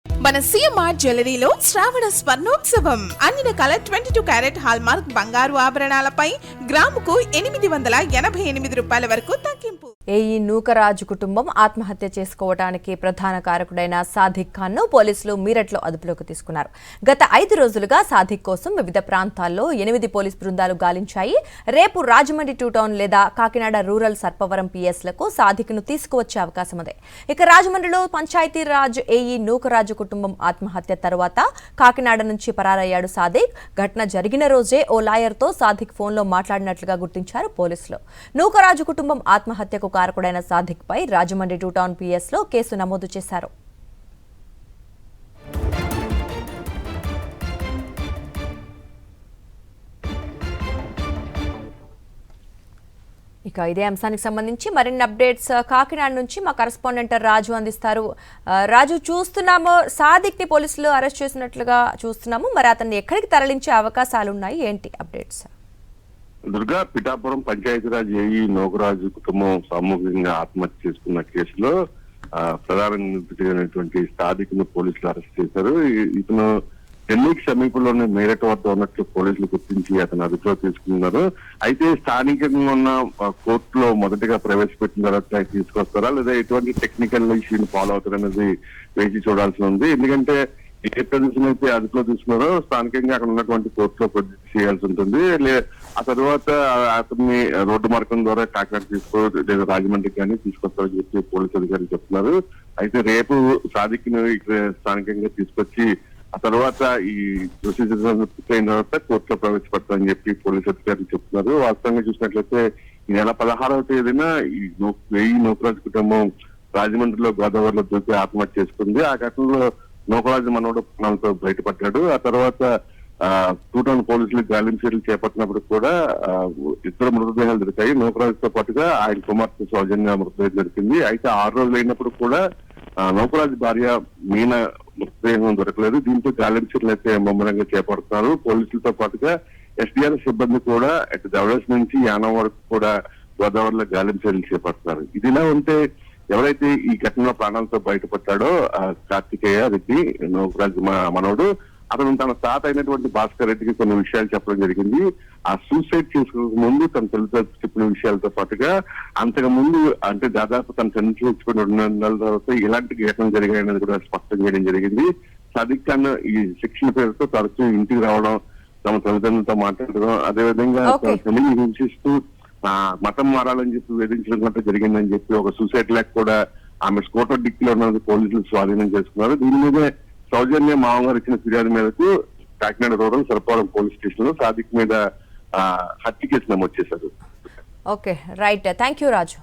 మన సిఎంఆర్ జ్యువెలరీలో శ్రావణ స్వర్ణోత్సవం అన్ని రకాల 22 క్యారెట్ హాల్మార్క్ బంగారు ఆభరణాలపై గ్రాముకు 888 రూపాయల వరకు తగ్గింపు. ఏఈ నూకరాజు కుటుంబం ఆత్మహత్య చేసుకోవడానికి ప్రధాన కారకుడైన సాదిక్ ఖాన్ ను పోలీసులు మీరట్లో అదుపులోకి తీసుకున్నారు. గత 5 రోజులుగా సాదిక్ కోసం వివిధ ప్రాంతాల్లో 8 పోలీస్ బృందాలు గాలించాయి. రేపు రాజమండ్రి 2 టౌన్ లేదా కాకినాడ రూరల్ సర్పవరం పిఎస్లకు సాదిక్ ను తీసుకువచ్చే అవకాశం ఉంది. ఇక రాజమండ్రిలో పంచాయతీరాజ్ ఏఈ నూకరాజు కుటుంబం ఆత్మహత్య తర్వాత కాకినాడ నుంచి పరారయ్యాడు సాదిక్. ఘటన జరిగిన రోజే ఓ లాయర్తో సాదిక్ ఫోన్లో మాట్లాడినట్లుగా గుర్తించారు పోలీసులు. నూకరాజు కుటుంబం ఆత్మహత్యకు కారకుడైన సాదిక్ పై రాజమండ్రి 2 టౌన్ పిఎస్ లో కేసు నమోదు చేశారు. ఇక ఇదే అంశానికి సంబంధించి మరిన్ని అప్డేట్స్ కాకినాడ నుంచి మా కరెస్పాండెంట్ రాజు అందిస్తారు. రాజు, చూస్తున్నాము సాదిక్ ని పోలీసులు అరెస్ట్ చేసినట్లుగా చూస్తున్నాము. మరి అతన్ని ఎక్కడికి తరలించే అవకాశాలు ఉన్నాయి, ఏంటి అప్డేట్స్? దుర్గా, పిఠాపురం పంచాయతీరాజ్ ఏఈ నూకరాజు కుటుంబం సామూహికంగా ఆత్మహత్య చేసుకున్న కేసులో ప్రధాన నిందితుడైనటువంటి సాదిక్ ను పోలీసులు అరెస్ట్ చేశారు. ఇతను ఢిల్లీకి సమీపంలోని మేరట్ వద్ద ఉన్నట్లు పోలీసులు గుర్తించి అతను అదుపులో తీసుకున్నారు. అయితే స్థానికంగా ఉన్న కోర్టులో మొదటిగా ప్రవేశపెట్టిన తర్వాత తీసుకొస్తారా లేదా ఎటువంటి టెక్నికల్ ఇష్యూని ఫాలో అవుతారనేది వేచి చూడాల్సి ఉంది. ఎందుకంటే ఏ ప్రదేశం అయితే అదుపులో తీసుకున్నారో స్థానికంగా అక్కడ ఉన్నటువంటి కోర్టులో ప్రొడ్యూస్ చేయాల్సి ఉంటుంది. ఆ తర్వాత అతన్ని రోడ్డు మార్గం ద్వారా కాకినాడ లేదా రాజమండ్రికి కానీ తీసుకొస్తారని చెప్పి పోలీసు అధికారులు చెప్తున్నారు. అయితే రేపు సాదిక్ ను ఇక్కడ స్థానికంగా తీసుకొచ్చి ఆ తర్వాత ఈ ప్రొసీజర్ పూర్తయిన తర్వాత కోర్టులో ప్రవేశపెడతారని చెప్పి పోలీసు అధికారులు చెప్తున్నారు. వాస్తవంగా చూసినట్లయితే ఈ నెల 16వ తేదీన ఈ ఏఈ నూకరాజు కుటుంబం రాజమండ్రిలో గోదావరిలో దూకి ఆత్మహత్య చేసుకుంది. ఆ ఘటనలో నూకరాజు మనోడు ప్రాణాలతో బయటపడ్డాడు. ఆ తర్వాత 2 టౌన్ పోలీసులు గాలింపు చర్యలు చేపట్టినప్పుడు కూడా 2 మృతదేహాలు దొరికాయి. నూకరాజుతో పాటుగా ఆయన కుమార్తె సౌజన్య మృతదేహం దొరికింది. అయితే 6 రోజులు అయినప్పుడు కూడా నూకరాజు భార్య మీన మృతదేహం దొరకలేదు. దీంతో గాలింపు చర్యలు అయితే ముమ్మరంగా చేపడుతున్నారు. పోలీసులతో పాటుగా ఎస్డీఆర్ సిబ్బంది కూడా అటు దవడస్ నుంచి యానం వరకు కూడా గోదావరిలో గాలింపు చర్యలు చేపడుతున్నారు. ఇదిలా ఉంటే ఎవరైతే ఈ ఘటనలో ప్రాణాలతో బయటపడ్డాడో కార్తికేయ రెడ్డి నూకరాజు మనోడు, అతను తన తాత అయినటువంటి భాస్కర్ రెడ్డికి కొన్ని విషయాలు చెప్పడం జరిగింది. ఆ సూసైడ్ చేసుకోక ముందు తన తల్లిదండ్రులు చెప్పిన విషయాలతో పాటుగా అంతకు ముందు అంటే దాదాపు తన తండ్రి చచ్చిపోయిన 2 నెలల తర్వాత ఇలాంటి ఘటనలు జరిగాయనేది కూడా స్పష్టం చేయడం జరిగింది. సాదిక్ ఖాన్ ఈ శిక్షణ పేరుతో తరచూ ఇంటికి రావడం, తమ తల్లిదండ్రులతో మాట్లాడడం, అదేవిధంగా తన తల్లిని హింసిస్తూ మతం మారాలని చెప్పి వేధించడం గంట జరిగిందని చెప్పి ఒక సూసైడ్ ల్యాక్ కూడా ఆమె స్కూటర్ డిక్కీలో ఉన్నది పోలీసులు స్వాధీనం చేసుకున్నారు. దీని మీదే సౌజన్య మామగారు ఇచ్చిన ఫిర్యాదు మేరకు Kakinada rural Sarpavaram police station లో సాదిక్ మీద హత్య కేసు నమోదు చేశారు. Okay, right. Thank you Raju.